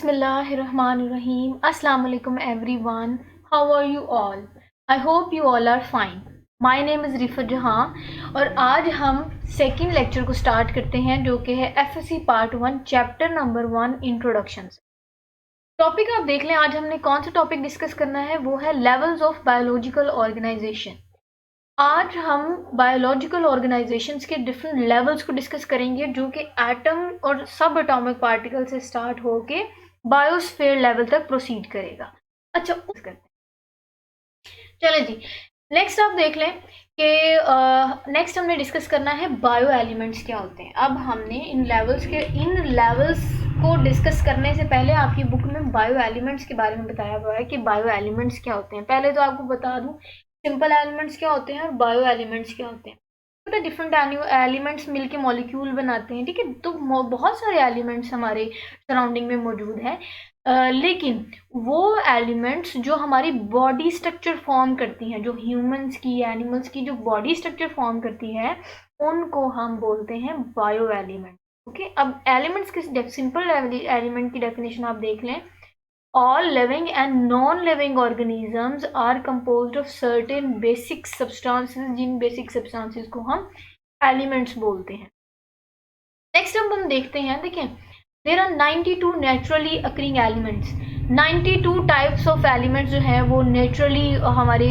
Bismillahirrahmanirrahim. Assalamu alaikum everyone. How are you all? I hope you all are fine. My name is Rifat जहाँ और आज हम second lecture को start करते हैं जो कि है FSc part 1 chapter number 1 introduction. Topic आप देख लें, आज हमने कौन सा टॉपिक डिस्कस करना है, वो है लेवल्स ऑफ बायोलॉजिकल ऑर्गेनाइजेशन। आज हम बायोलॉजिकल ऑर्गेनाइजेशंस के डिफरेंट लेवल्स को डिस्कस करेंगे जो कि एटम और सब एटॉमिक पार्टिकल से स्टार्ट होके बायोस्फीयर लेवल तक प्रोसीड करेगा। अच्छा, करते हैं, चलो जी। नेक्स्ट आप देख लें कि नेक्स्ट हमने डिस्कस करना है बायो एलिमेंट्स क्या होते हैं। अब हमने इन लेवल्स को डिस्कस करने से पहले आपकी बुक में बायो एलिमेंट्स के बारे में बताया हुआ है कि बायो एलिमेंट्स क्या होते हैं। पहले तो आपको बता दूं सिंपल एलिमेंट्स क्या होते हैं और बायो एलिमेंट्स क्या होते हैं। तो डिफरेंट एलिमेंट्स मिलके मॉलिक्यूल बनाते हैं, ठीक है। तो बहुत सारे एलिमेंट्स हमारे सराउंडिंग में मौजूद हैं, लेकिन वो एलिमेंट्स जो हमारी बॉडी स्ट्रक्चर फॉर्म करती हैं, जो ह्यूमंस की, एनिमल्स की जो बॉडी स्ट्रक्चर फॉर्म करती है, उनको हम बोलते हैं बायो एलिमेंट। ओके, अब एलिमेंट्स की सिंपल एलिमेंट की डेफिनेशन आप देख लें। All living and non-living organisms are composed of certain basic substances, Jin basic substances को हम elements बोलते हैं। नेक्स्ट अब हम देखते हैं, देखिए there are 92 naturally occurring elements. 92 types of elements जो है वो नेचुरली हमारे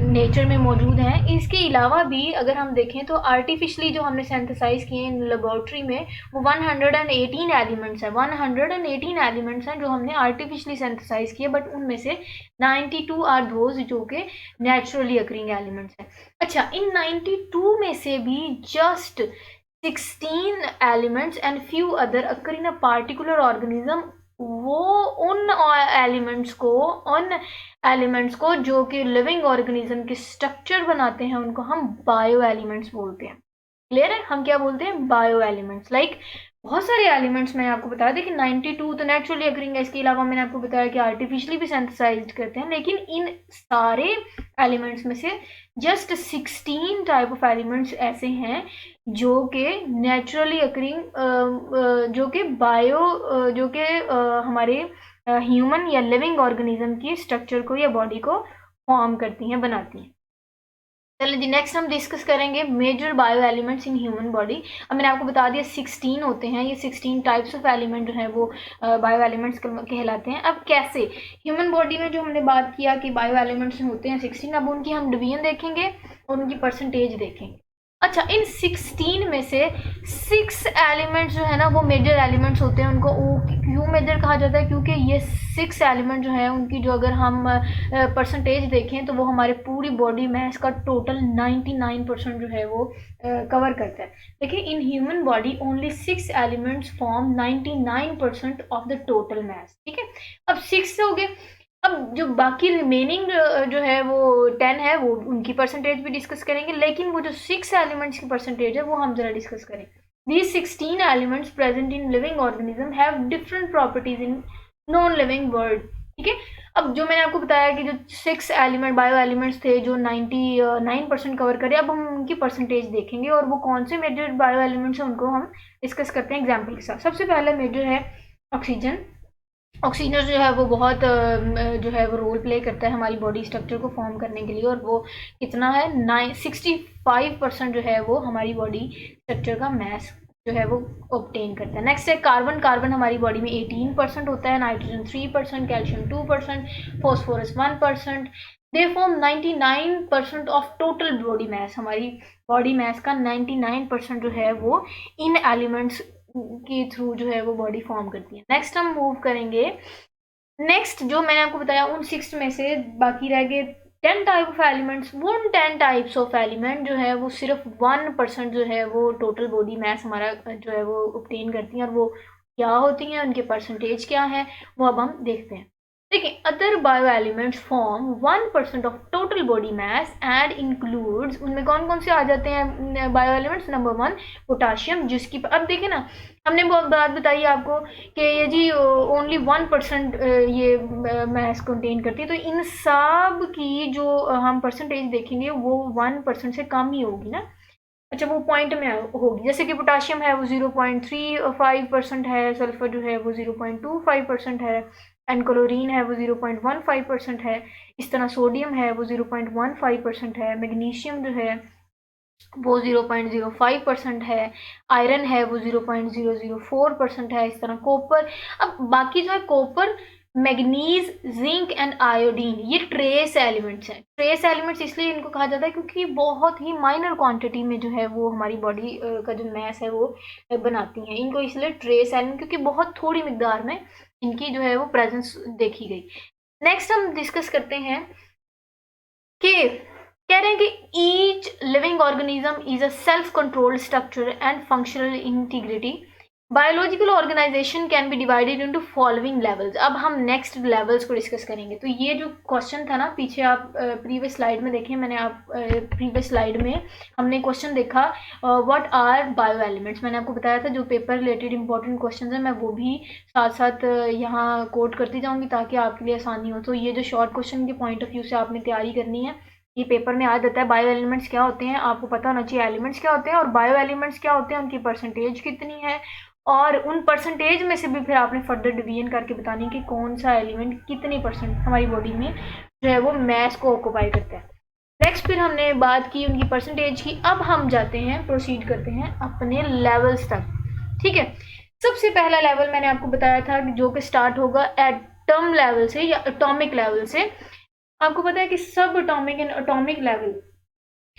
नेचर में मौजूद हैं। इसके अलावा भी अगर हम देखें तो आर्टिफिशली जो हमने सिंथेसाइज किए इन लेबोरेटरी में वो 118 एलिमेंट्स हैं। 118 एलिमेंट्स हैं जो हमने आर्टिफिशली सिंथेसाइज किए, बट उनमें से 92 आर दोज जो कि नेचुरली अकरिंग एलिमेंट्स हैं। अच्छा, इन 92 में से भी just 16 elements and few other occur in a particular organism। वो उन एलिमेंट्स को जो कि लिविंग ऑर्गेनिज्म के स्ट्रक्चर बनाते हैं उनको हम बायो एलिमेंट्स बोलते हैं। क्लियर है? हम क्या बोलते हैं? Bio elements. लाइक बहुत सारे एलिमेंट्स मैंने आपको बताया था कि 92 तो नेचुरली अकरिंग है, इसके अलावा मैंने आपको बताया कि आर्टिफिशियली भी सिंथेसाइज्ड करते हैं, लेकिन इन सारे एलिमेंट्स में से जस्ट 16 टाइप ऑफ एलिमेंट्स ऐसे हैं जो कि नेचुरली अकरिंग, जो कि हमारे ह्यूमन या लिविंग ऑर्गेनिज्म की स्ट्रक्चर को या बॉडी को फॉर्म करती हैं, बनाती हैं। चलिए जी, नेक्स्ट हम डिस्कस करेंगे major bio elements in human body. अब मैंने आपको बता दिया 16 होते हैं, ये 16 टाइप्स ऑफ एलिमेंट जो है वो बायो एलिमेंट्स कहलाते हैं। अब कैसे ह्यूमन बॉडी में जो हमने बात किया कि बायो एलिमेंट्स होते हैं 16, अब उनकी हम डिवीजन देखेंगे और उनकी परसेंटेज देखेंगे। अच्छा, इन 16 में से 6 एलिमेंट्स जो है ना वो मेजर एलिमेंट्स होते हैं। उनको क्यों मेजर कहा जाता है? क्योंकि ये 6 एलिमेंट जो है उनकी जो अगर हम परसेंटेज देखें तो वो हमारे पूरी बॉडी मैस का टोटल 99% जो है वो कवर करता है। देखिए, इन human body only 6 elements form 99% of the total mess. ठीक है, अब 6 हो गए। अब जो बाकी रिमेनिंग जो है वो 10 है, वो उनकी परसेंटेज भी डिस्कस करेंगे, लेकिन वो जो 6 एलिमेंट्स की परसेंटेज है वो हम जरा डिस्कस करें। These 16 elements present in living organism have different properties in non-living world। ठीक है, अब जो मैंने आपको बताया कि जो 6 एलिमेंट बायो एलिमेंट्स थे जो 99% कवर करे, अब हम उनकी परसेंटेज देखेंगे और वो कौन से मेजर बायो एलिमेंट्स हैं उनको हम डिस्कस करते हैं एग्जाम्पल के साथ। सबसे पहला मेजर है ऑक्सीजन। ऑक्सीजन जो है वो बहुत जो है वो रोल प्ले करता है हमारी बॉडी स्ट्रक्चर को फॉर्म करने के लिए, और वो कितना है 65% जो है वो हमारी बॉडी स्ट्रक्चर का मैस जो है वो ऑब्टेन करता है। नेक्स्ट है कार्बन। कार्बन हमारी बॉडी में 18% होता है, nitrogen 3%, calcium 2%, phosphorus 1%। They form 99% of total body mass. हमारी बॉडी मैस का 99% जो है वो इन एलिमेंट्स के थ्रू जो है वो बॉडी फॉर्म करती है। नेक्स्ट हम मूव करेंगे। नेक्स्ट जो मैंने आपको बताया उन 6 में से बाकी रह गए 10 टाइप ऑफ एलिमेंट्स। वो 10 टाइप्स ऑफ एलिमेंट जो है वो सिर्फ 1% जो है वो टोटल बॉडी मैस हमारा जो है वो ऑब्टेन करती हैं, और वो क्या होती हैं, उनके परसेंटेज क्या है, वो अब हम देखते हैं। देखिए, other bio elements form 1% of total body mass and includes, उनमें कौन कौन से आ जाते हैं बायो एलिमेंट्स? नंबर 1 पोटाशियम, जिसकी अब देखिए ना हमने बात बताई आपको कि ये जी ओनली 1% ये मैस कंटेन करती है, तो इन सब की जो हम परसेंटेज देखेंगे वो 1% से कम ही होगी ना। अच्छा वो पॉइंट में होगी, जैसे कि पोटाशियम है वो 0.35% है, सल्फर जो है वो 0.25% है, एंड क्लोरीन है वो 0.15% है। इस तरह सोडियम है वो 0.15% है, मैग्नीशियम जो है वो 0.05% है, आयरन है वो 0.004% है। इस तरह कॉपर, अब बाकी जो है copper, manganese, zinc and iodine, ये ट्रेस एलिमेंट्स हैं। ट्रेस एलिमेंट्स इसलिए इनको कहा जाता है क्योंकि बहुत ही माइनर क्वांटिटी में जो है वो हमारी बॉडी का जो मैस है वो बनाती हैं। इनको इसलिए ट्रेस एलिमेंट, क्योंकि बहुत थोड़ी मिकदार में इनकी जो है वो प्रेजेंस देखी गई। नेक्स्ट हम डिस्कस करते हैं कि कह रहे हैं कि each living organism is a self controlled structure and functional integrity. Biological organisation can be divided into following levels. अब हम नेक्स्ट लेवल्स को डिस्कस करेंगे। तो ये जो क्वेश्चन था ना, पीछे आप प्रीवियस स्लाइड में देखें, मैंने आप प्रीवियस स्लाइड में हमने क्वेश्चन देखा व्हाट आर बायो एलिमेंट्स। मैंने आपको बताया था जो पेपर रिलेटेड इंपॉर्टेंट क्वेश्चन है मैं वो भी साथ साथ यहाँ कोट करती जाऊँगी ताकि आपके लिए आसानी हो। तो ये जो शॉर्ट क्वेश्चन के पॉइंट ऑफ व्यू से आपने तैयारी करनी है, ये पेपर में आ जाता है। बायो एलिमेंट्स क्या होते हैं आपको पता होना चाहिए, एलिमेंट्स क्या होते हैं और बायो एलिमेंट्स क्या होते हैं, उनकी परसेंटेज कितनी है, और उन परसेंटेज में से भी फिर आपने फर्दर डिवीजन करके बतानी कि कौन सा एलिमेंट कितनी परसेंट हमारी बॉडी में जो है वो मैस को ऑक्यूपाई करता है। नेक्स्ट फिर हमने बात की उनकी परसेंटेज की। अब हम जाते हैं, प्रोसीड करते हैं अपने लेवल्स तक। ठीक है, सबसे पहला लेवल मैंने आपको बताया था जो कि स्टार्ट होगा एटम लेवल से या एटॉमिक लेवल से। आपको पता है कि सब एटॉमिक एंड एटॉमिक लेवल,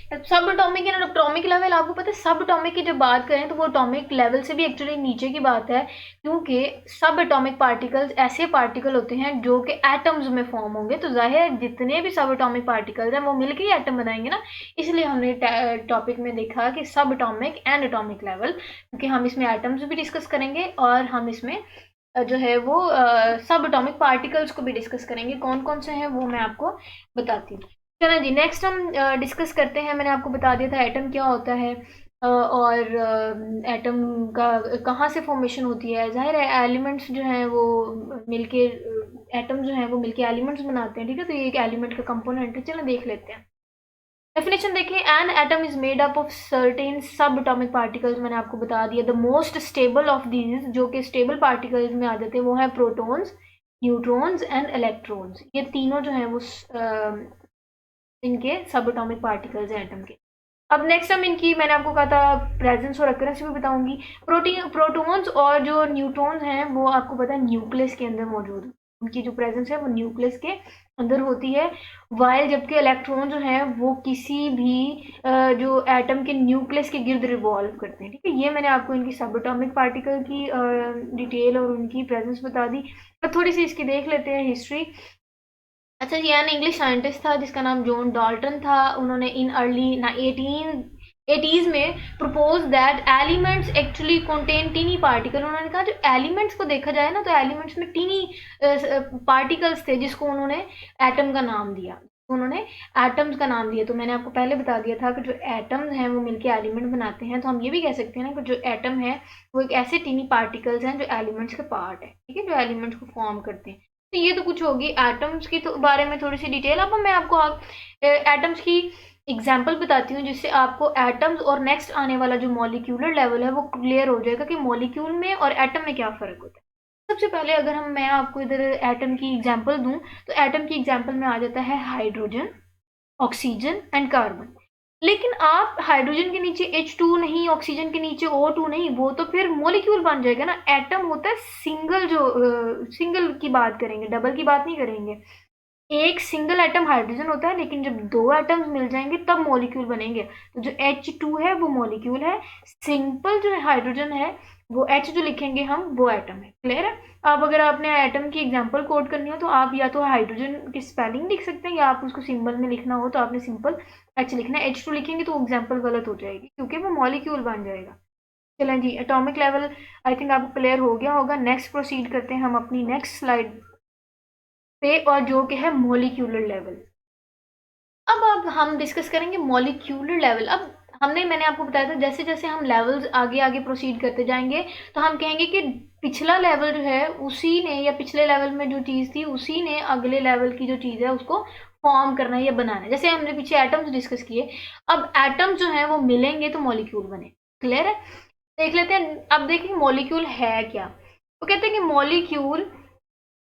सब एटॉमिक एंड एटॉमिक लेवल, आपको पता है सब एटॉमिक की जब बात करें तो वो एटॉमिक लेवल से भी एक्चुअली नीचे की बात है, क्योंकि सब एटॉमिक पार्टिकल्स ऐसे पार्टिकल होते हैं जो कि एटम्स में फॉर्म होंगे। तो जाहिर है जितने भी सब एटॉमिक पार्टिकल्स हैं वो मिलकर ही एटम बनाएंगे ना, इसलिए हमने टॉपिक में देखा कि सब एटॉमिक एंड एटॉमिक लेवल, क्योंकि हम इसमें एटम्स भी डिस्कस करेंगे और हम इसमें जो है वो सब एटॉमिक पार्टिकल्स को भी डिस्कस करेंगे। कौन कौन से हैं वो मैं आपको बताती हूँ। चलो जी, नेक्स्ट हम डिस्कस करते हैं। मैंने आपको बता दिया था एटम क्या होता है और एटम का कहाँ से फॉर्मेशन होती है। जाहिर है एलिमेंट्स जो हैं वो मिलके, एटम जो हैं वो मिलके एलिमेंट्स बनाते हैं। ठीक है, तो ये एक एलिमेंट का कंपोनेंट है। चलो देख लेते हैं डेफिनेशन। देखिए, an atom is made up of certain सब एटॉमिक पार्टिकल्स। मैंने आपको बता दिया the most stable of these, जो कि स्टेबल पार्टिकल्स में आ जाते हैं, वो है प्रोटॉन्स, न्यूट्रॉन्स एंड इलेक्ट्रॉन्स। ये तीनों जो हैं वो इनके सब एटॉमिक पार्टिकल्स हैं एटम के। अब नेक्स्ट हम इनकी, मैंने आपको कहा था प्रेजेंस और अकरेंस भी बताऊंगी। प्रोटॉन्स और जो न्यूट्रॉन्स हैं वो आपको पता है न्यूक्लियस के अंदर मौजूद है, उनकी जो प्रेजेंस है वो न्यूक्लियस के अंदर होती है। वाइल जबकि इलेक्ट्रॉन जो है वो किसी भी जो एटम के न्यूक्लियस के गिर्द रिवॉल्व करते हैं। ठीक है, ये मैंने आपको इनकी सब एटॉमिक पार्टिकल की डिटेल और उनकी प्रेजेंस बता दी। अब थोड़ी सी इसकी देख लेते हैं हिस्ट्री। अच्छा जी, एन इंग्लिश साइंटिस्ट था जिसका नाम जॉन डाल्टन था। उन्होंने इन अर्ली 1880s में propose that elements actually contain tiny particle. उन्होंने कहा जो एलिमेंट्स को देखा जाए ना तो एलिमेंट्स में टीनी पार्टिकल्स थे, जिसको उन्होंने एटम का नाम दिया। उन्होंने एटम्स का नाम दिया। तो मैंने आपको पहले बता दिया था कि जो एटम्स हैं वो मिलके एलिमेंट बनाते हैं। तो हम ये भी कह सकते हैं ना कि जो एटम है वो एक ऐसे टीनी पार्टिकल्स हैं जो एलिमेंट्स के पार्ट है। ठीक है, जो एलिमेंट्स को फॉर्म करते हैं। तो ये तो कुछ होगी एटम्स की तो बारे में थोड़ी सी डिटेल। अब मैं आपको एटम्स की एग्जाम्पल बताती हूँ जिससे आपको एटम्स और नेक्स्ट आने वाला जो मॉलिक्यूलर लेवल है वो क्लियर हो जाएगा कि मॉलिक्यूल में और एटम में क्या फ़र्क होता है। सबसे पहले अगर मैं आपको इधर एटम की एग्जाम्पल दूँ तो एटम की एग्जाम्पल में आ जाता है हाइड्रोजन, ऑक्सीजन एंड कार्बन। लेकिन आप हाइड्रोजन के नीचे H2 नहीं, ऑक्सीजन के नीचे O2 नहीं, वो तो फिर मॉलिक्यूल बन जाएगा ना। एटम होता है सिंगल, जो सिंगल की बात करेंगे, डबल की बात नहीं करेंगे। एक सिंगल एटम हाइड्रोजन होता है, लेकिन जब दो एटम्स मिल जाएंगे तब मॉलिक्यूल बनेंगे। तो जो H2 है वो मॉलिक्यूल है, सिंपल जो हाइड्रोजन है वो H जो लिखेंगे हम वो एटम है। क्लियर है। अब अगर आपने एटम की एग्जांपल कोड करनी हो तो आप या तो हाइड्रोजन की स्पेलिंग लिख सकते हैं या आप उसको सिंबल में लिखना हो तो आपने सिंपल H लिखना है। H2 लिखेंगे तो एग्जाम्पल गलत हो जाएगी क्योंकि वो मॉलिक्यूल बन जाएगा। चलें जी, एटॉमिक लेवल आई थिंक आपको क्लियर हो गया होगा। नेक्स्ट प्रोसीड करते हैं हम अपनी नेक्स्ट स्लाइड पे, और जो कि है मॉलिक्यूलर लेवल। अब हम डिस्कस करेंगे मॉलिक्यूलर लेवल। अब मैंने आपको बताया था जैसे जैसे हम लेवल्स आगे आगे प्रोसीड करते जाएंगे तो हम कहेंगे कि पिछला लेवल जो है उसी ने, या पिछले लेवल में जो चीज़ थी उसी ने अगले लेवल की जो चीज़ है उसको फॉर्म करना है या बनाना है। जैसे हमने पीछे एटम्स डिस्कस किए, अब एटम जो है वो मिलेंगे तो मॉलिक्यूल बने। क्लियर है? देख लेते हैं। अब देखेंगे मॉलिक्यूल है क्या। वो कहते हैं कि molecule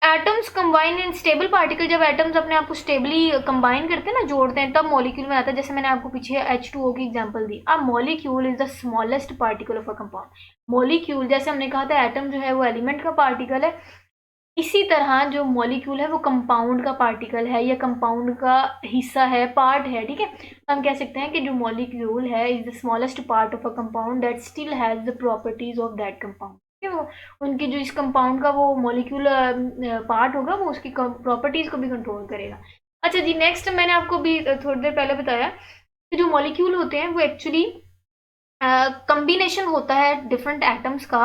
atoms combine in stable particle. जब एटम्स अपने आप को स्टेबली कंबाइन करते हैं ना, जोड़ते हैं, तब मॉलिक्यूल में आता है। जैसे मैंने आपको पीछे H2O की एग्जांपल दी। अब molecule is the smallest particle of a compound. Molecule, जैसे हमने कहा था एटम जो है वो एलिमेंट का पार्टिकल है, इसी तरह जो मॉलिक्यूल है वो कंपाउंड का पार्टिकल है या कंपाउंड का हिस्सा है, पार्ट है। ठीक है, तो हम कह सकते हैं कि जो मॉलिक्यूल है is the smallest part of a compound that still has the properties of that compound. वो उनकी जो इस कंपाउंड का वो मॉलिक्यूल पार्ट होगा वो उसकी प्रॉपर्टीज को भी कंट्रोल करेगा। अच्छा जी, नेक्स्ट मैंने आपको भी थोड़ी देर पहले बताया कि जो मॉलिक्यूल होते हैं वो एक्चुअली कम्बिनेशन होता है डिफरेंट एटम्स का।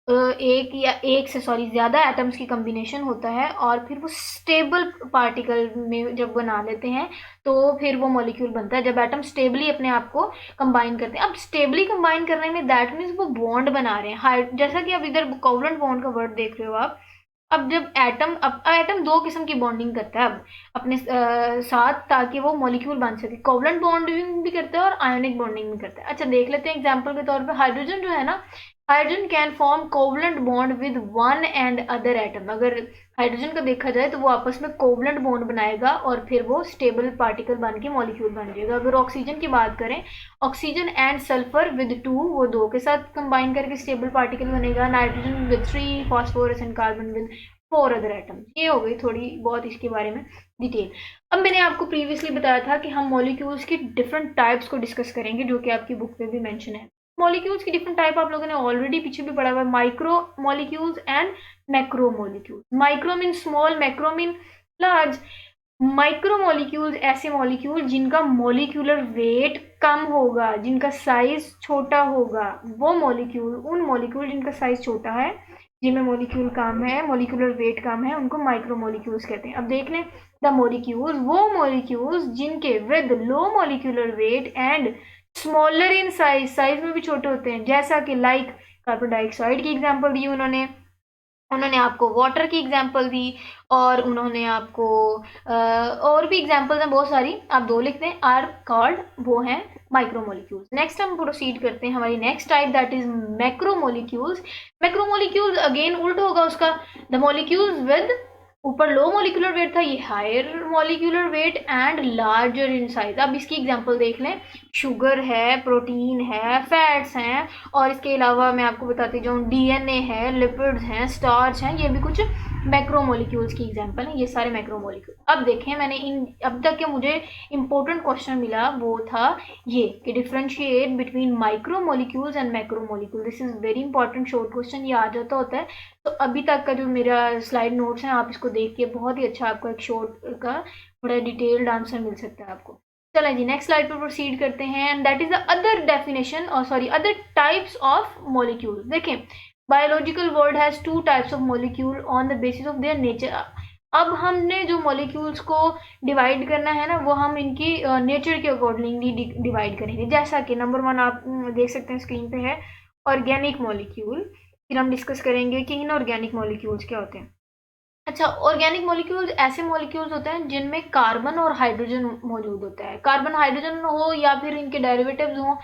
एक या एक से सॉरी ज़्यादा एटम्स की कम्बिनेशन होता है और फिर वो स्टेबल पार्टिकल में जब बना लेते हैं तो फिर वो मॉलिक्यूल बनता है। जब एटम स्टेबली अपने आप को कंबाइन करते हैं। अब स्टेबली कंबाइन करने में दैट मीन्स वो बॉन्ड बना रहे हैं। जैसा कि अब इधर कोवलेंट बॉन्ड का वर्ड देख रहे हो आप। अब जब एटम दो किस्म की बॉन्डिंग करता है अब अपने साथ, ताकि वो मॉलिक्यूल बन सके। कोवलेंट बॉन्डिंग भी करता है और आयोनिक बॉन्डिंग भी करता है। अच्छा, देख लेते हैं एग्जांपल के तौर पे हाइड्रोजन जो है ना, hydrogen can form covalent bond with one and other atom. अगर हाइड्रोजन का देखा जाए तो वो आपस में कोवलेंट बॉन्ड बनाएगा और फिर वो स्टेबल पार्टिकल बन के मॉलिक्यूल बन जाएगा। अगर ऑक्सीजन की बात करें, oxygen and sulphur with two, वो दो के साथ कंबाइन करके स्टेबल पार्टिकल बनेगा। Nitrogen with three, phosphorus and carbon with four other atoms. ये हो गई थोड़ी बहुत इसके बारे में डिटेल। अब मैंने आपको प्रीवियसली बताया था कि हम मॉलिक्यूल्स की डिफरेंट टाइप्स को डिस्कस करेंगे, जो कि आपकी बुक में भी मेंशन है। मॉलिक्यूल्स की डिफरेंट टाइप आप लोगों ने ऑलरेडी पीछे भी पढ़ा हुआ है। Micro molecules and macro molecules. Micro mean small, macro mean large. Micro molecules ऐसे मॉलिक्यूल जिनका मॉलिक्यूलर वेट कम होगा, जिनका साइज छोटा होगा, वो मॉलिक्यूल, उन मॉलिक्यूल जिनका साइज छोटा है, जिनमें मॉलिक्यूल कम है, मॉलिक्यूलर वेट कम है, उनको माइक्रो मॉलिक्यूल्स कहते हैं। अब देख लें, द मॉलिक्यूल्स, वो मॉलिक्यूल्स जिनके with low molecular weight and smaller in size, size में भी छोटे होते हैं, जैसा कि लाइक कार्बन डाइऑक्साइड की एग्जांपल दी उन्होंने, उन्होंने आपको वाटर की एग्जांपल दी, और उन्होंने आपको और भी एग्जांपल्स हैं बहुत सारी, आप दो लिखते हैं, आर कॉल्ड, वो हैं माइक्रोमोलिक्यूल्स। नेक्स्ट हम प्रोसीड करते हैं हमारी next type, that is macromolecules. Macromolecules again उल्ट होगा उसका। द मॉलिक्यूल्स विद, ऊपर लो मॉलिक्यूलर वेट था, ये higher molecular weight and larger in size. अब इसकी एग्जांपल देख लें, शुगर है, प्रोटीन है, फैट्स हैं, और इसके अलावा मैं आपको बताती जाऊँ डीएनए है, लिपिड्स हैं, स्टार्च हैं, ये भी कुछ मैक्रोमोलिक्यूल्स की एग्जांपल है। ये सारे मैक्रोमोलिक्यूल। अब देखें, मैंने इन अब तक के मुझे इंपॉर्टेंट क्वेश्चन मिला वो था ये कि differentiate between micromolecules and macromolecule. This is very important short question, ये आ जाता होता है। तो अभी तक का जो मेरा स्लाइड नोट्स है, आप इसको देख के बहुत ही अच्छा आपको एक शॉर्ट का बड़ा डिटेल्ड आंसर मिल सकता है आपको। चलें जी, नेक्स्ट स्लाइड पर प्रोसीड करते हैं, and that is the other definition, और sorry other types of molecule. देखें, biological world has two types of molecule on the basis of their nature. अब हमने जो मॉलिक्यूल्स को डिवाइड करना है ना, वो हम इनकी नेचर के अकॉर्डिंगली डिवाइड करेंगे। जैसा कि नंबर 1 आप देख सकते हैं स्क्रीन पे है, ऑर्गेनिक मॉलिक्यूल। फिर हम डिस्कस करेंगे कि इनऑर्गेनिक मॉलिक्यूल्स क्या होते हैं। अच्छा, ऑर्गेनिक मॉलिक्यूल्स ऐसे मॉलिक्यूल्स होते हैं जिनमें कार्बन और हाइड्रोजन मौजूद होता है। कार्बन हाइड्रोजन हो या फिर इनके डेरिवेटिव्स हों,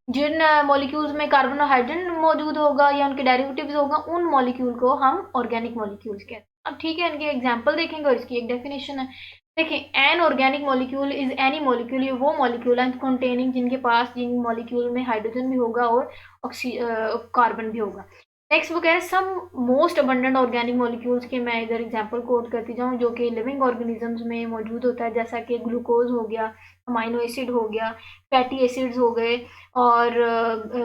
जिन मॉलिक्यूल्स में कार्बन और हाइड्रोजन मौजूद होगा या उनके डेरिवेटिव्स होगा, उन मॉलिक्यूल को हम ऑर्गेनिक मॉलिक्यूल्स कहते हैं। अब ठीक है, इनके एग्जांपल देखेंगे और इसकी एक डेफिनेशन है। देखें, an organic molecule is any molecule, ये वो मॉलिक्यूल है कंटेनिंग, जिनके पास, जिन मॉलिक्यूल में हाइड्रोजन भी होगा और कार्बन भी होगा। नेक्स्ट वो कह रहे हैं some most abundant organic molecules के, मैं इधर एग्जांपल कोट करती जाऊँ, जो कि लिविंग ऑर्गेनिजम्स में मौजूद होता है, जैसा कि ग्लूकोज हो गया, अमाइनो एसिड हो गया, फैटी एसिड्स हो गए, और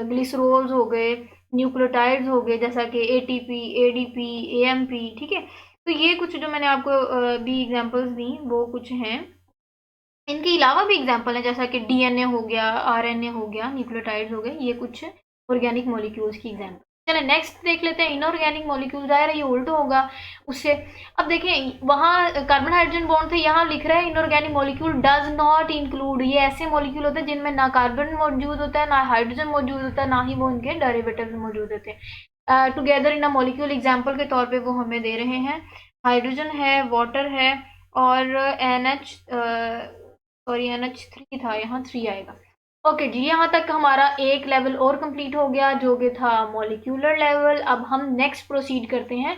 ग्लिसरोल्स हो गए, न्यूक्लियोटाइड्स हो गए, जैसा कि एटीपी, एडीपी, एएमपी। ठीक है, तो ये कुछ जो मैंने आपको भी एग्जांपल्स दी वो कुछ हैं। इनके अलावा भी एग्जांपल है, जैसा कि डीएनए हो गया, आरएनए हो गया, न्यूक्लियोटाइड्स हो गए, ये कुछ ऑर्गेनिक मॉलिक्यूल्स की एग्जांपल। चले नेक्स्ट देख लेते हैं, इनऑर्गेनिक मॉलिक्यूल। दायरा ये उल्ट होगा उससे। अब देखें, वहाँ कार्बन हाइड्रोजन बॉन्ड थे, यहाँ लिख रहा है inorganic molecule does not include. ये ऐसे मॉलिक्यूल होते हैं जिनमें ना कार्बन मौजूद होता है, ना हाइड्रोजन मौजूद होता है, ना ही वो इनके डेरिवेटिव मौजूद होते हैं। Together in a molecule, example के तौर पर वो हमें दे रहे हैं, हाइड्रोजन है, वाटर है, और NH सॉरी NH3 था, यहाँ 3 आएगा। ओके जी, यहाँ तक हमारा एक लेवल और कंप्लीट हो गया जो कि था मॉलिक्यूलर लेवल। अब हम नेक्स्ट प्रोसीड करते हैं